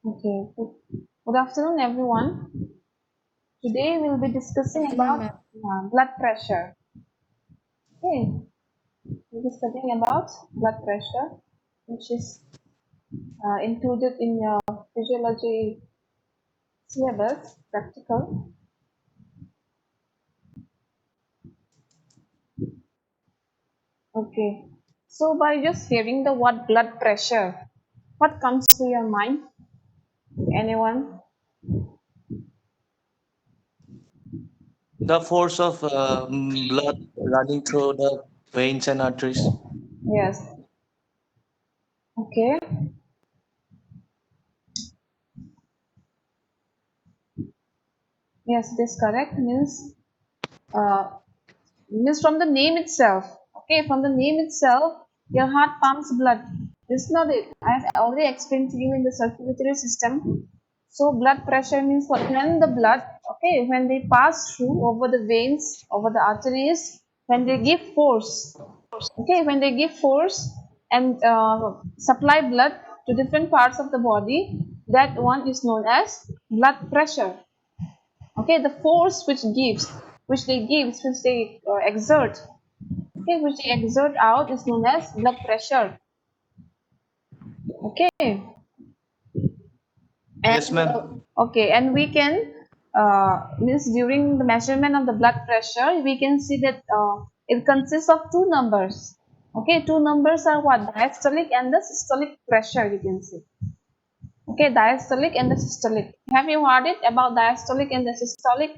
Okay. Good afternoon, everyone. Today we'll be discussing Afternoon, about ma'am. blood pressure. Okay, we'll be studying about blood pressure, which is included in your physiology syllabus, practical. Okay. So by just hearing the word blood pressure, what comes to your mind? Anyone? The force of blood running through the veins and arteries. Yes. Okay. Yes, this correct. Uh, Means from the name itself. Okay, from the name itself, your heart pumps blood. This is not it. I have already explained to you in the circulatory system. So blood pressure means what? When the blood, okay, when they pass through over the veins, over the arteries, when they give force, okay, when they give force and supply blood to different parts of the body, that one is known as blood pressure. Okay, the force which they exert, okay, which they exert out is known as blood pressure. Okay, Yes, and ma'am. okay, and we can means during the measurement of the blood pressure, we can see that it consists of two numbers. Okay, two numbers are what? Diastolic and the systolic pressure, we can see. Okay, diastolic and the systolic. Have you heard it about diastolic and the systolic?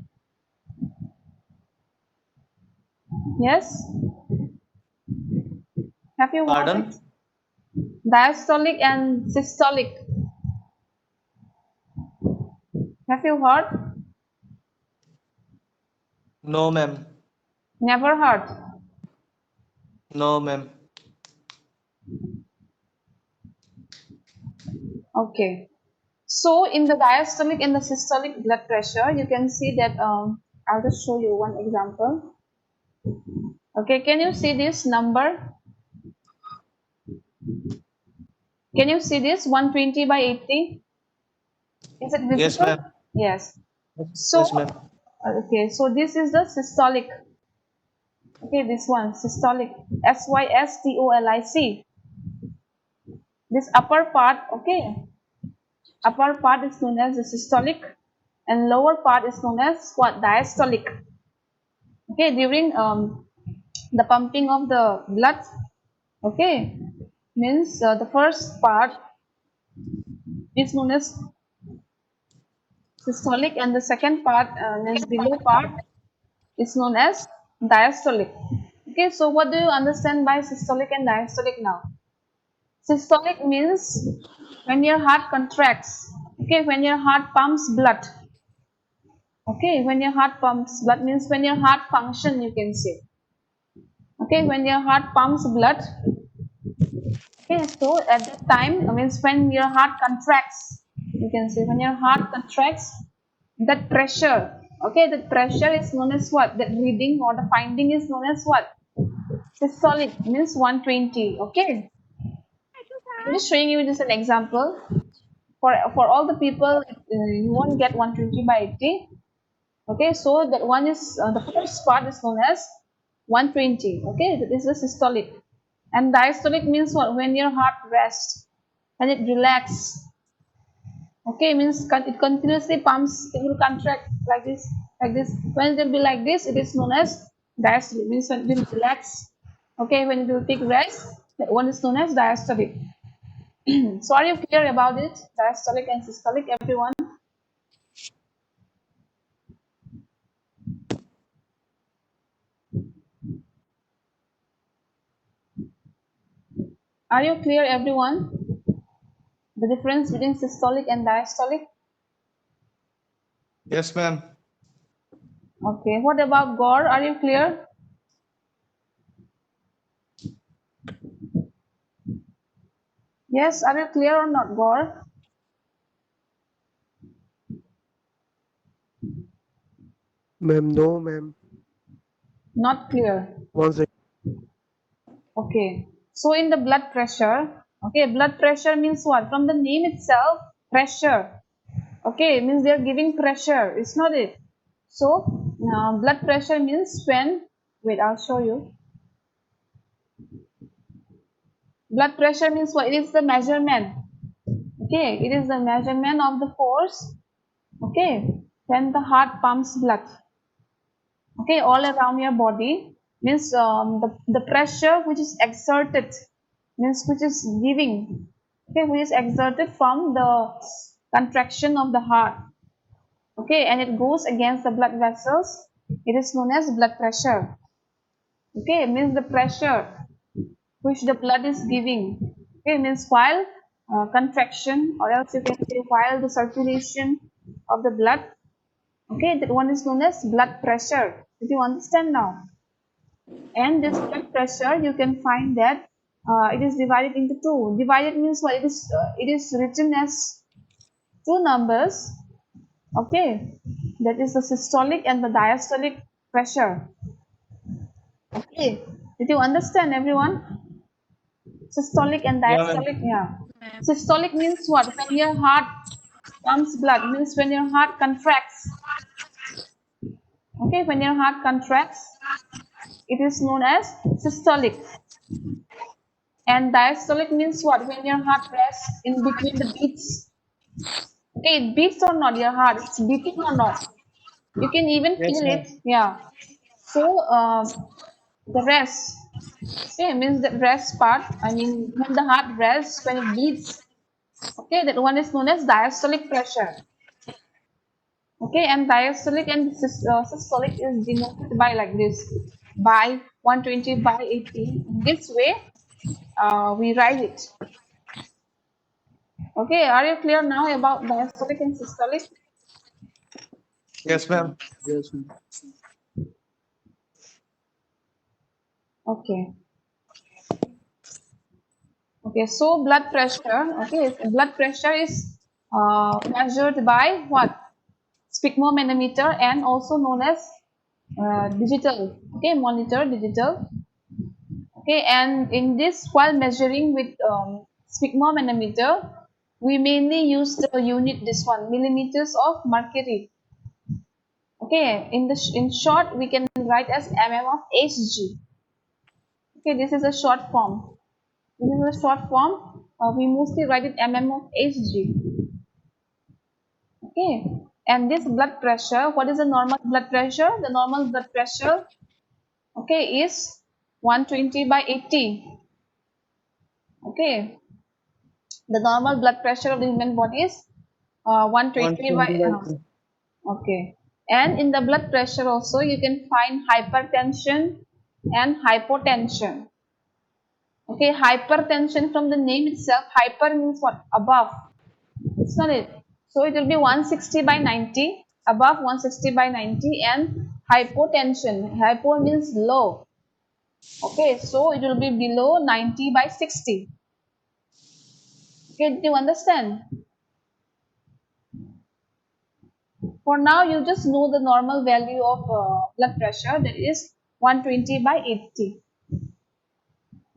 Yes. Have you heard it? Pardon? Diastolic and systolic. Have you heard? No, ma'am. Never heard. No, ma'am. Okay. So in the diastolic and the systolic blood pressure, you can see that I'll just show you one example. Okay, can you see this number? Can you see this 120 by 80? Is it Yes, visible? ma'am. Yes. Yes, So, ma'am. okay, so this is the systolic. Okay, this one, systolic. Systolic. This upper part, okay, upper part is known as the systolic and lower part is known as what? Diastolic. Okay, during the pumping of the blood, okay, means the first part is known as systolic and the second part means below part is known as diastolic. Okay, so what do you understand by systolic and diastolic now? Systolic means when your heart contracts, okay, when your heart pumps blood. Okay, when your heart pumps blood means when your heart function, you can say. Okay, when your heart pumps blood. Okay, so at that time means when your heart contracts, you can say when your heart contracts, that pressure, okay, that pressure is known as what? That reading or the finding is known as what? Systolic means 120. Okay, I'm just showing you just an example. For all the people, you won't get 120 by 80. Okay, so that one is the first part is known as 120. Okay, this is systolic. And diastolic means what? When your heart rests, when it relaxes. Okay, means it continuously pumps, it will contract like this, like this. When it will be like this, it is known as diastolic, means when it will relax. Okay, when it will take rest, that one is known as diastolic. So are you clear about it? Diastolic and systolic, everyone? Are you clear, everyone? The difference between systolic and diastolic? Yes, ma'am. Okay, what about gore? Are you clear? Yes, are you clear or not, gore? Ma'am, no, ma'am. Not clear. One second. Okay, so in the blood pressure, okay, blood pressure means what? From the name itself, pressure. Okay, means they are giving pressure. It's not it. So blood pressure means when. Wait, I'll show you. Blood pressure means what? It is the measurement. Okay, it is the measurement of the force. Okay, when the heart pumps blood. Okay, all around your body means the pressure which is exerted means which is giving. Okay, which is exerted from the contraction of the heart. Okay, and it goes against the blood vessels. It is known as blood pressure. Okay, means the pressure which the blood is giving. Okay, means while contraction, or else you can say while the circulation of the blood. Okay, that one is known as blood pressure. Did you understand now? And this blood pressure, you can find that it is divided into two. Divided means what? It is written as two numbers. Okay, that is the systolic and the diastolic pressure. Okay, did you understand, everyone? Systolic and Yeah, ma'am. diastolic, yeah. Systolic means what? When your heart pumps blood, means when your heart contracts. Okay, when your heart contracts, it is known as systolic. And diastolic means what? When your heart rests in between the beats. Okay, it beats or not, your heart, it's beating or not. You can even Yes, feel ma'am. it, yeah. So the rest, okay, means the rest part. I mean, when the heart rests, when it beats, okay, that one is known as diastolic pressure. Okay, and diastolic and systolic is denoted by like this, by 120 by 80. This way, we write it. Okay, are you clear now about diastolic and systolic? Yes, ma'am. Yes, ma'am. Okay. Okay, so blood pressure. Okay, so blood pressure is measured by what? Sphygmomanometer, and also known as digital. Okay, monitor digital. Okay, and in this, while measuring with sphygmomanometer, we mainly use the unit, this one, millimeters of mercury. Okay, in short, we can write as of Hg. Okay, this is a short form. This is a short form. We mostly write it of Hg. Okay, and this blood pressure, what is the normal blood pressure? The normal blood pressure, okay, is 120 by 80. Okay, the normal blood pressure of the human body is 120 by 120. okay. And in the blood pressure also you can find hypertension and hypotension. Okay, hypertension, from the name itself, hyper means what? Above. It's not it. So it will be 160 by 90, above 160 by 90, and hypotension. Hypo means low. Okay, so it will be below 90 by 60. Okay, do you understand? For now, you just know the normal value of blood pressure, that is 120 by 80.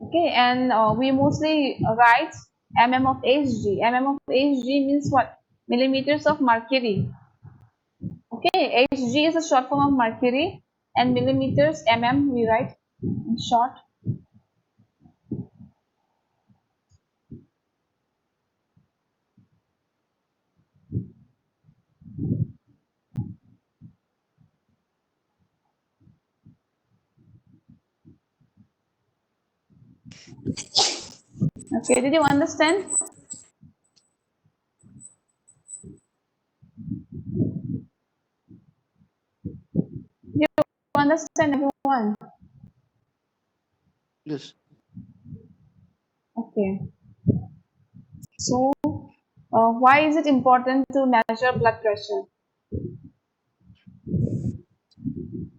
Okay, and we mostly write of Hg. of Hg means what? Millimeters of mercury. Okay, Hg is a short form of mercury, and millimeters we write in short. Okay, did you understand? Did you understand, everyone? Yes. Okay, so why is it important to measure blood pressure?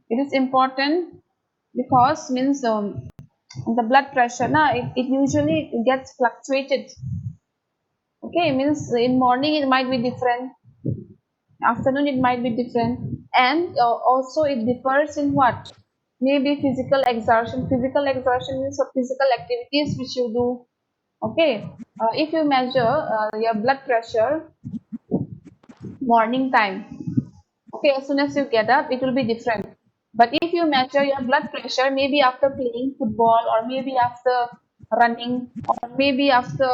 It is important because means the blood pressure now it usually gets fluctuated. Okay, means in morning it might be different, afternoon it might be different, and also it differs in what? Maybe physical exertion. Physical exertion means of physical activities which you do. Okay, if you measure your blood pressure morning time, okay, as soon as you get up, it will be different. But if you measure your blood pressure, maybe after playing football, or maybe after running, or maybe after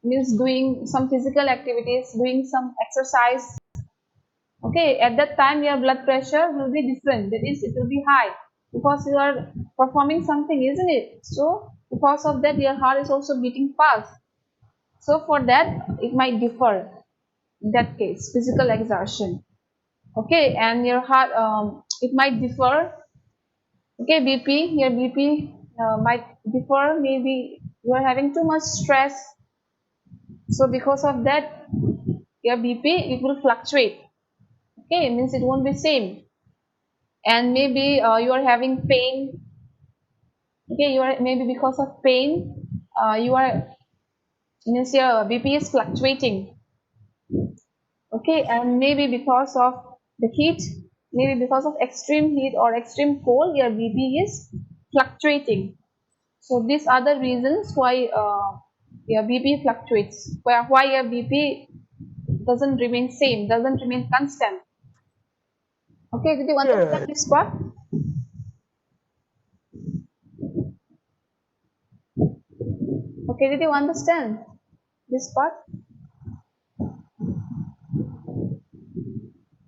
means doing some physical activities, doing some exercise, okay, at that time your blood pressure will be different. That is, it will be high because you are performing something, isn't it? So because of that, your heart is also beating fast. So for that, it might differ. In that case, physical exertion. Okay, and your heart, it might differ. Okay, BP, your BP might differ. Maybe you are having too much stress. So because of that, your BP, it will fluctuate. Okay, means it won't be same. And maybe you are having pain. Okay, you are maybe because of pain, you are means your BP is fluctuating. Okay, and maybe because of the heat, maybe because of extreme heat or extreme cold, your BP is fluctuating. So these are the reasons why your BP fluctuates. Why your BP doesn't remain same, doesn't remain constant. Okay, did you understand Yeah. this part? Okay, did you understand this part?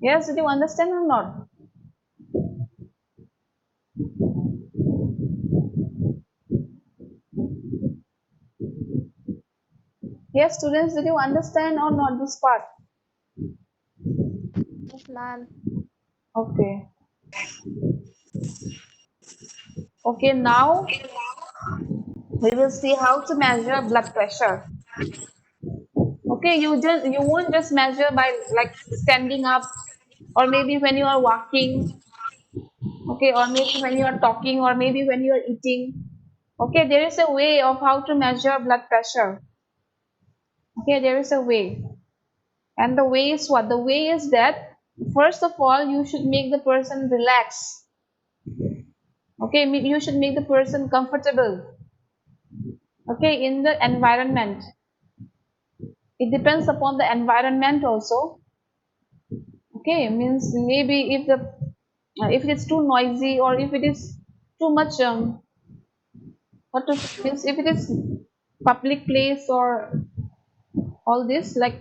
Yes, did you understand or not? Yes, students, did you understand or not this part? Yes, ma'am. Okay. Okay, now we will see how to measure blood pressure. Okay, you won't just measure by like standing up, or maybe when you are walking, okay, or maybe when you are talking, or maybe when you are eating. Okay, there is a way of how to measure blood pressure. Okay, there is a way. And the way is what? The way is that first of all you should make the person relax. Okay, you should make the person comfortable. Okay, in the environment. It depends upon the environment also. Okay, means maybe if it's too noisy, or if it is too much what to say, means if it is public place or all this, like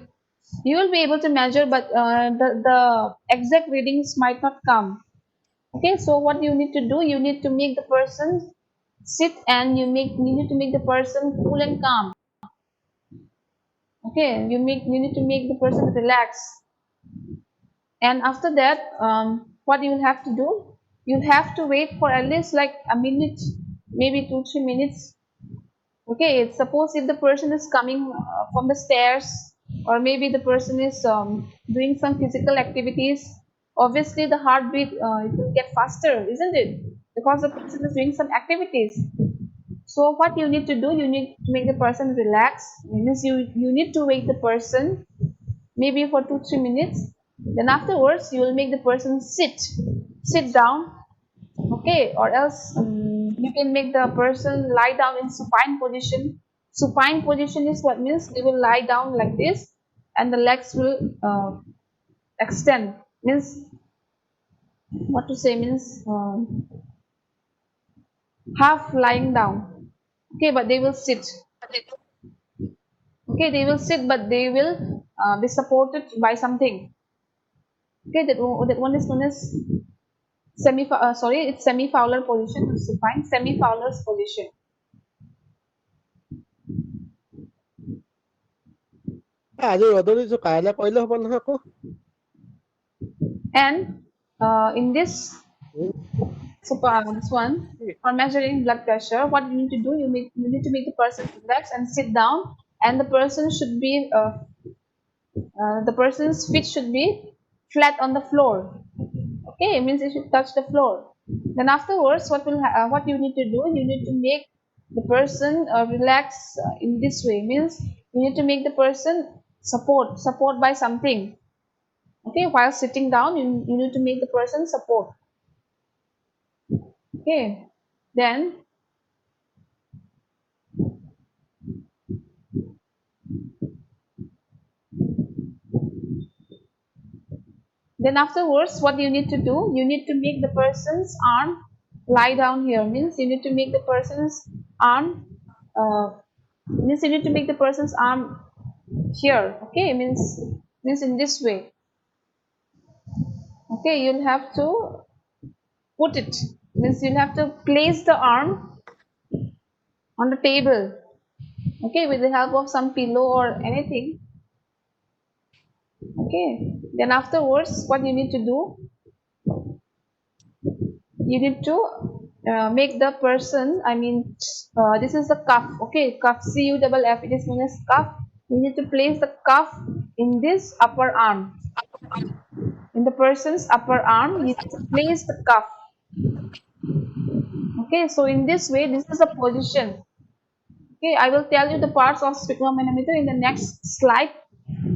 you will be able to measure, but the exact readings might not come. Okay, so what you need to do, you need to make the person sit, and you need to make the person cool and calm. Okay, you need to make the person relax. And after that, what you will have to do, you'll have to wait for at least like a minute, maybe 2 3 minutes. Okay, suppose if the person is coming from the stairs, or maybe the person is doing some physical activities, obviously the heartbeat it will get faster, isn't it? Because the person is doing some activities. So what you need to do, you need to make the person relax. Means you need to wait the person maybe for 2 3 minutes. Then afterwards, you will make the person sit down, okay, or else you can make the person lie down in supine position. Supine position is what means they will lie down like this, and the legs will extend. Means what to say, means half lying down. Okay, but they will sit. Okay, they will sit, but they will be supported by something. Okay, that one is known as it's semi-fowler position. Supine semi-fowler's position. আজি ৰ'দত দিছো কাইলৈ কৰিলে হ'ব নহয় আকৌ And in this this one, for measuring blood pressure, what you need to do, you need to make the person relax and sit down, and the person's feet should be flat on the floor. Okay, it means it should touch the floor. Then afterwards, what you need to do, you need to make the person relax in this way. Means you need to make the person support by something. Okay, while sitting down, you need to make the person support. Okay, then Then afterwards, what you need to do, you need to make the person's arm lie down here. Means you need to make the person's arm, means you need to make the person's arm here. Okay, means in this way. Okay, you'll have to put it. Means you'll have to place the arm on the table. Okay, with the help of some pillow or anything. Okay, then afterwards, what you need to do, you need to make the person, I mean, this is the cuff. Okay, cuff, cuff, it is known as cuff. You need to place the cuff in this upper arm, in the person's upper arm. You need to place the cuff. Okay, so in this way, this is the position. Okay, I will tell you the parts of sphygmomanometer in the next slide.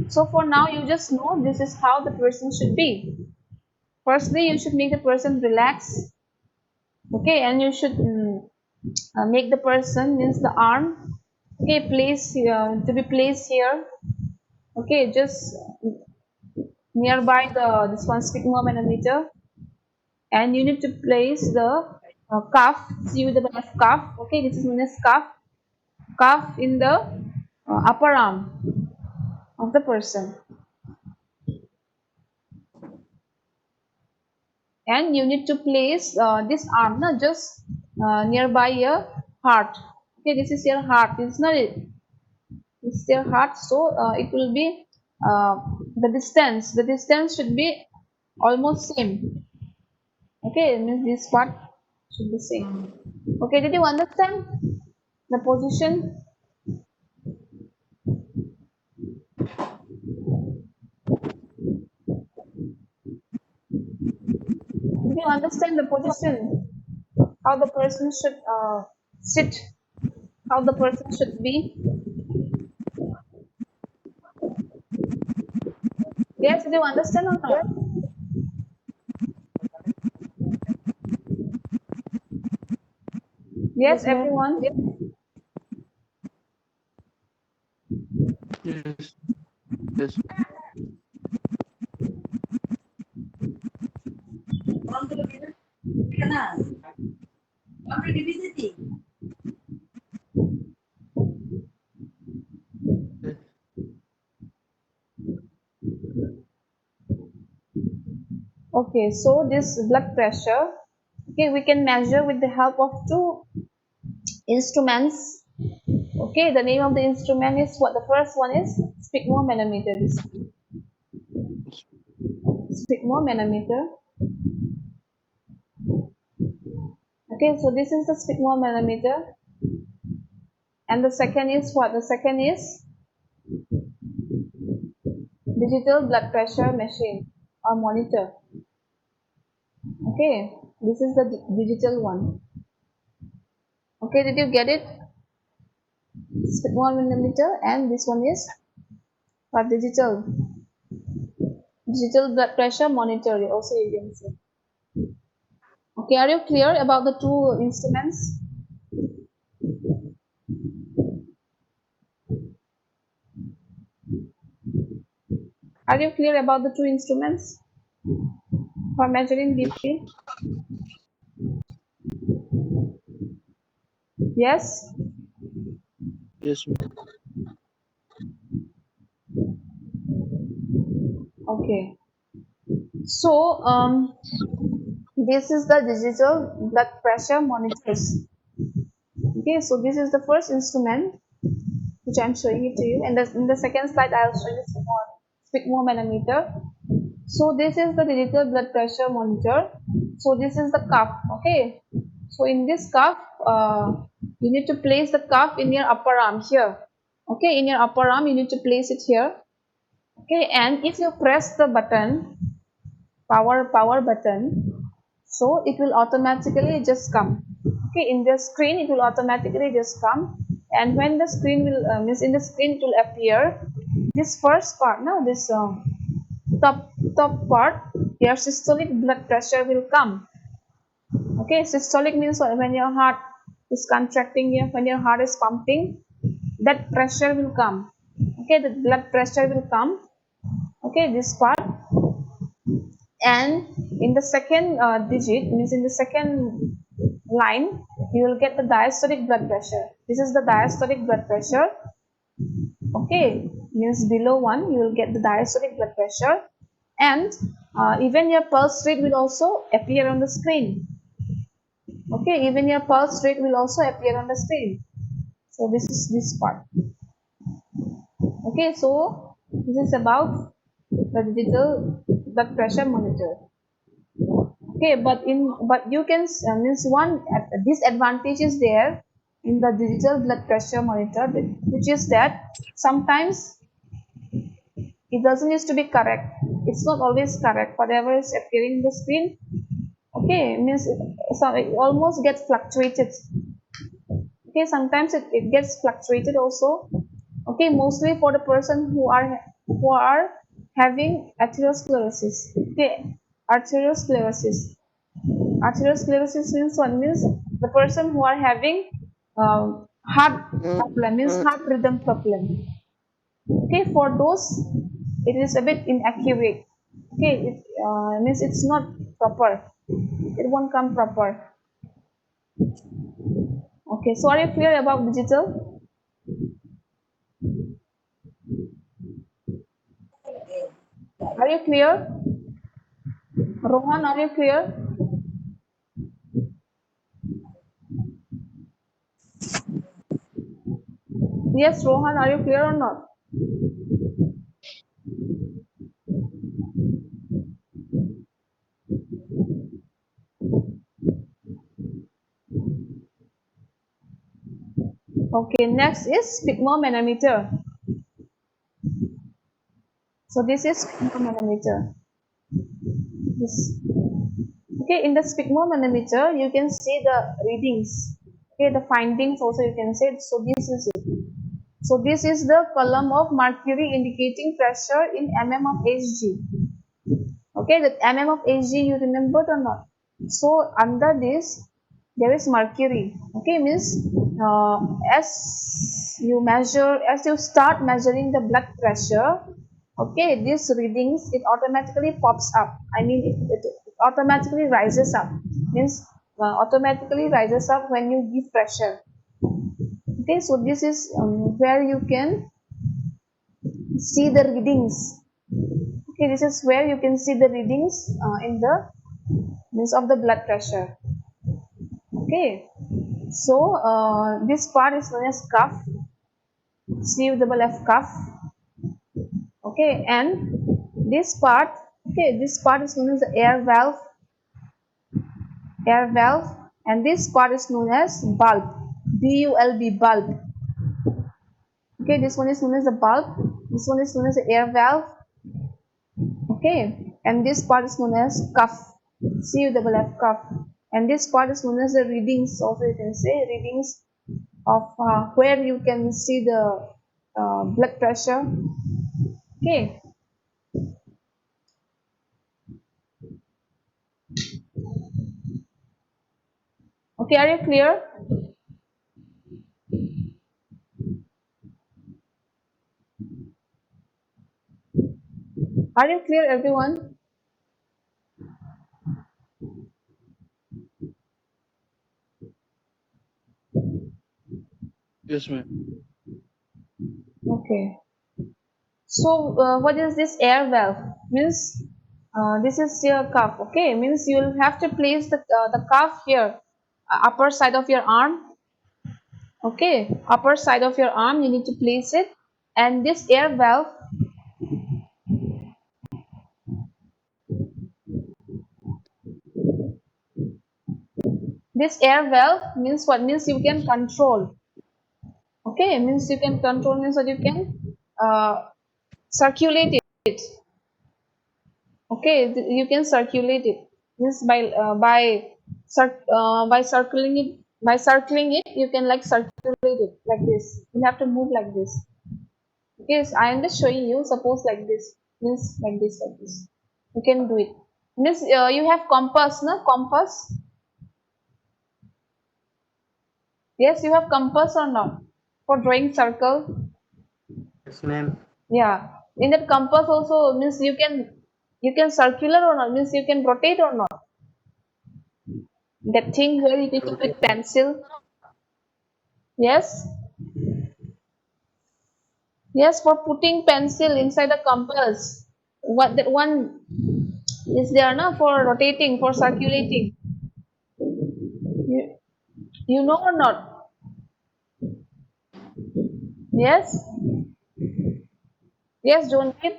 So for now, you just know this is how the person should be. Firstly, you should make the person relax. Okay, and you should make the person, means the arm, okay, place to be placed here. Okay, just nearby the this one sphygmomanometer, and you need to place the cuff, see with the cuff. Okay, this is known as cuff in the upper arm of the person, and you need to place this arm, not just nearby your heart. Okay, this is your heart, this is not it, this is your heart. So it will be uh, the distance should be almost same. Okay, it means this part should be same. Okay, did you understand the position? Did you understand the position, how the person should sit, how the person should be? Yes, did you understand or not? Yes, Yes, ma'am. everyone. Yes. Yes. Yes. Okay, so this blood pressure, okay, we can measure with the help of two instruments. Okay, the name of the instrument is what? The first one is sphygmomanometer. This sphygmomanometer. Okay, so this is the sphygmomanometer, and the second is what? The second is digital blood pressure machine or monitor. Okay, this is the digital one. Okay, did you get it? Sphygmomanometer, and this one is what? Digital blood pressure monitor. Also, you can say. Okay, are you clear about the two instruments? Are you clear about the two instruments for measuring Yes. BP? Yes? Yes, ma'am. Okay. So, this is the digital blood pressure monitors. Okay, so this is the first instrument which I'm showing it to you, and in the second slide I'll show you some more sphygmomanometer. So this is the digital blood pressure monitor. So this is the cuff. Okay, so in this cuff, you need to place the cuff in your upper arm here. Okay, in your upper arm you need to place it here. Okay, and if you press the button, power button, so it will automatically just come. Okay, in the screen it will automatically just come, and when the screen will means in the screen it will appear this first part. Now this top part, your systolic blood pressure will come. Okay, systolic means when your heart is contracting, when your heart is pumping, that pressure will come. Okay, the blood pressure will come. Okay, this part. and in the second digit, means in the second line, you will get the diastolic blood pressure. This is the diastolic blood pressure. Okay, means below 1 you will get the diastolic blood pressure, and even your pulse rate will also appear on the screen. Okay, even your pulse rate will also appear on the screen. So this is this part. Okay, so this is about the digital blood pressure monitor. Okay, but you can means one disadvantage is there in the digital blood pressure monitor, which is that sometimes it doesn't used to be correct. It's not always correct. Whatever is appearing in the screen, okay, means it almost gets fluctuated. Okay, sometimes it gets fluctuated also. Okay, mostly for the person who are having atherosclerosis. Okay, arteriosclerosis. Arteriosclerosis means what? Means the person who are having heart problem, means heart rhythm problem. Okay, for those it is a bit inaccurate. Okay, it means it's not proper. It won't come proper. Okay, so are you clear about digital? Are you clear? Rohan, are you clear? Yes, Rohan, are you clear or not? Okay, next is sphygmomanometer. So this is sphygmomanometer. This. Okay, in the sphygmomanometer, you can see the readings. Okay, the findings also you can say. So this is it. So this is the column of mercury indicating pressure in mm of Hg. Okay, that mm of Hg you remembered or not? So under this there is mercury. Okay, means uh, as as you start measuring the blood pressure, okay, these readings it automatically pops up. I mean it automatically rises up. Means automatically rises up when you give pressure. Okay, so this is where you can see the readings. Okay, this is where you can see the readings in the means of the blood pressure. Okay, so this part is known as cuff, sleeve double F cuff. Okay, and this part, okay, this part is known as the air valve, and this part is known as bulb, bulb, bulb. Okay, this one is known as the bulb, this one is known as the air valve. Okay, and this part is known as cuff, CUFF cuff, and this part is known as the readings. Also, you can say readings of where you can see the blood pressure. Okay, okay, are you clear? Are you clear, everyone? Yes, ma'am. Okay. So, what is this air valve? Means this is your cuff. Okay, means you will have to place the cuff here, upper side of your arm. Okay, upper side of your arm. You need to place it, and this air valve. This air valve means what? Means you can control. Okay, means you can control means that you can circulate it. Okay, you can circulate it. Means by circling it, you can like circulate it like this. You have to move like this. Okay, so I am just showing you. Suppose like this. Means like this, like this. You can do it. Means you have compass, no compass. Yes, you have compass or not for drawing circle. Yes, ma'am. Yeah, in that compass also means you can. You can circular or not, means you can rotate or not. That thing where you need to Rotate. put pencil. Yes, yes, for putting pencil inside the compass. What that one is there now for rotating, for circulating. You, you know or not? Yes, yes, Jonathan.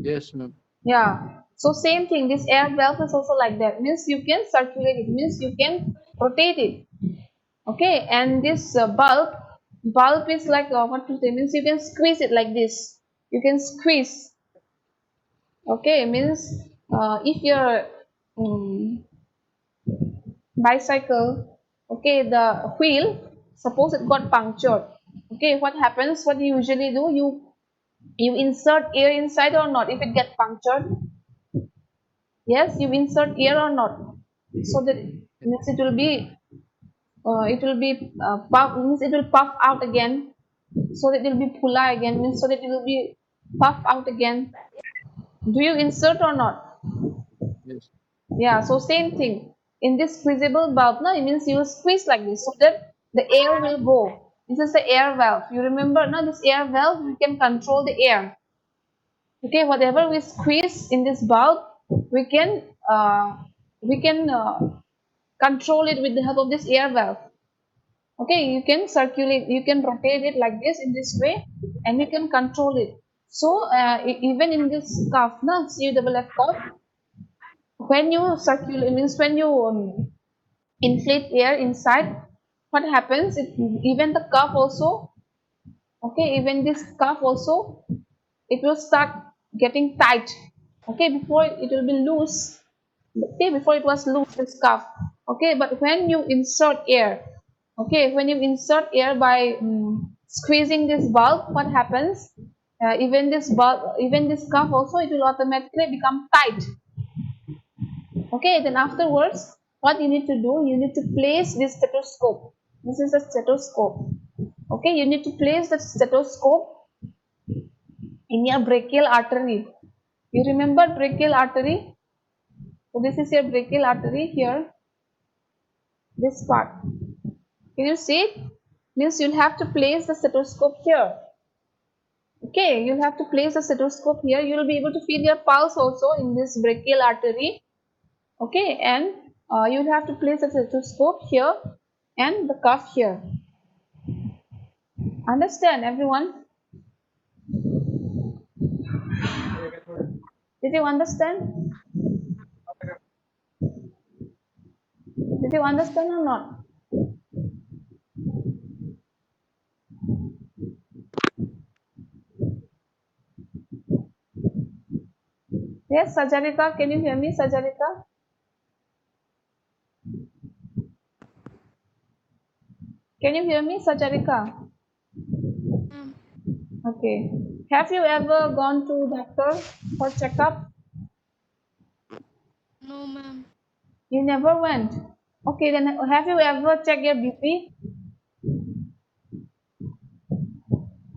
Yes, ma'am. Yeah. So same thing. This air valve is also like that. Means you can circulate it. Means you can rotate it. Okay. And this bulb is like what to say? Means you can squeeze it like this. You can squeeze. Okay. Means if your um, bicycle, okay, the wheel, suppose it got punctured. Okay. What happens? What you usually do? You insert air inside or not? If it get punctured, yes, you insert air or not, so that means it will be puff, means it will puff out again, so that it will be pulla again, means so that it will be puff out again. Do you insert or not? Yes. Yeah, so same thing in this squeezable bulb. No, it means you will squeeze like this so that the air will go. This is the air valve. You remember, no, this air valve, we can control the air. Okay, whatever we squeeze in this bulb, we can uh, we can control it with the help of this air valve. Okay, you can circulate, you can rotate it like this in this way, and you can control it. So even in this cuff, na, C double F cuff, when you circulate, means when you inflate air inside, what happens, even the cuff also, okay, even this cuff also, it will start getting tight. Okay, before it will be loose. Okay, before it was loose, this cuff. Okay, but when you insert air, okay, when you insert air by squeezing this bulb, what happens, even this bulb, even this cuff also, it will automatically become tight. Okay, then afterwards, what you need to do, you need to place this stethoscope. This is a stethoscope. Okay, you need to place the stethoscope in your brachial artery. You remember brachial artery? So this is your brachial artery here, this part. Can you see it? Means you'll have to place the stethoscope here. Okay, you'll have to place the stethoscope here. You'll be able to feel your pulse also in this brachial artery. Okay, and you'll have to place the stethoscope here and the cuff here. Understand, everyone? Did you understand? Did you understand or not? Yes, Sajarika, can you hear me, Sajarika? Can you hear me, Sajarika? Ma'am. Okay. Have you ever gone to doctor for checkup? No, ma'am. You never went. Okay, then have you ever checked your BP?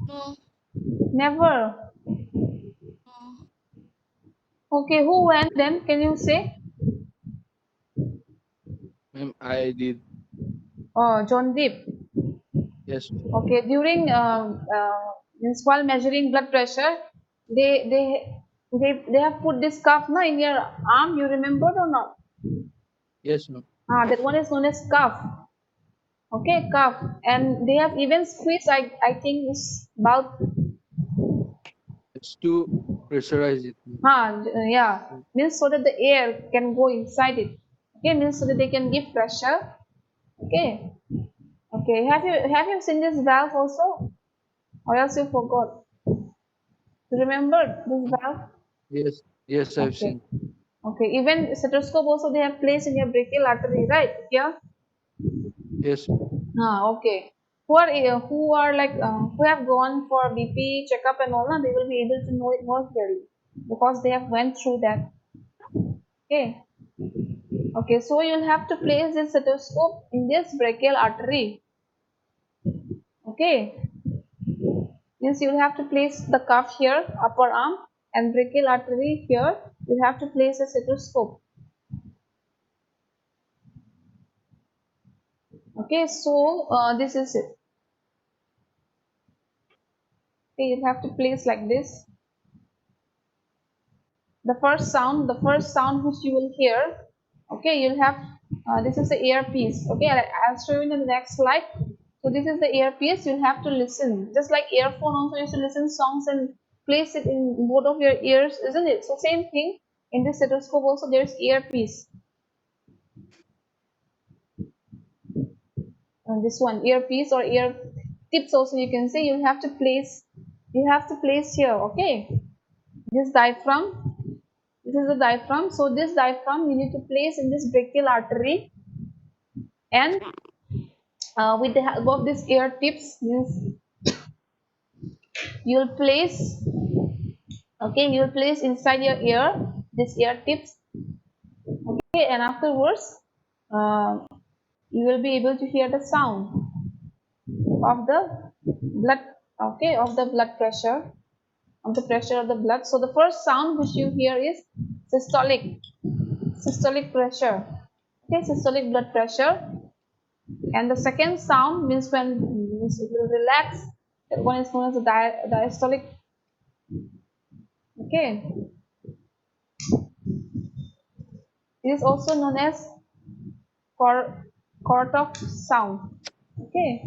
No, Never. no. Okay, who went then? Can you say? Ma'am, I did. Oh, John Deep. Yes, ma'am. Okay, during means while measuring blood pressure, they they they have put this cuff na in your arm. You remembered or not? Yes, ma'am. Ah, that one is known as cuff. Okay, cuff, and they have even squeezed. I think this bulb. It's to pressurize it, ma'am. Yeah, means so that the air can go inside it. Okay, means so that they can give pressure. Okay, okay. Have you seen this valve also, or else you forgot? You remember this valve? Yes, yes, I've Okay, seen. okay. Even stethoscope also they have placed in your brachial artery, right? Here. Yes, ma'am. Okay. Who are like who have gone for BP checkup and all that, they will be able to know it more clearly because they have went through that. Okay. Okay, so you'll have to place this stethoscope in this brachial artery. Okay, Means you will have to place the cuff here, upper arm, and brachial artery here. You have to place a stethoscope. Okay, so this is it. Okay, you have to place like this. The first sound which you will hear, okay, you'll have this is the earpiece. Okay, I'll show you in the next slide. So this is the earpiece. You'll have to listen, just like earphone also you should listen songs and place it in both of your ears, isn't it? So same thing in this stethoscope also, there's earpiece. This one, earpiece or ear tips also you can say. You have to place here. Okay, this diaphragm, this is the diaphragm. So this diaphragm you need to place in this brachial artery, and with the help of this ear tips, means you'll place, okay, you'll place inside your ear this ear tips. Okay, and afterwards uh, you will be able to hear the sound of the blood, okay, of the blood pressure, of the pressure of the blood. So the first sound which you hear is systolic pressure. Okay, systolic blood pressure. And the second sound means when it will relax. That one is known as the diastolic. Okay, it is also known as Korthoff sound. Okay,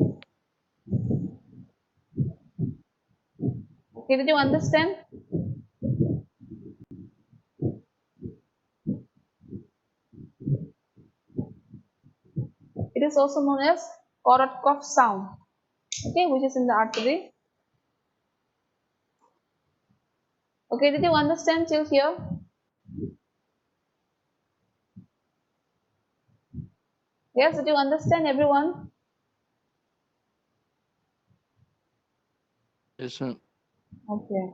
okay, did you understand? It is also known as Korotkoff sound. Okay, which is in the artery. Okay, did you understand till here? Yes, did you understand, everyone? Yes, ma'am. Okay.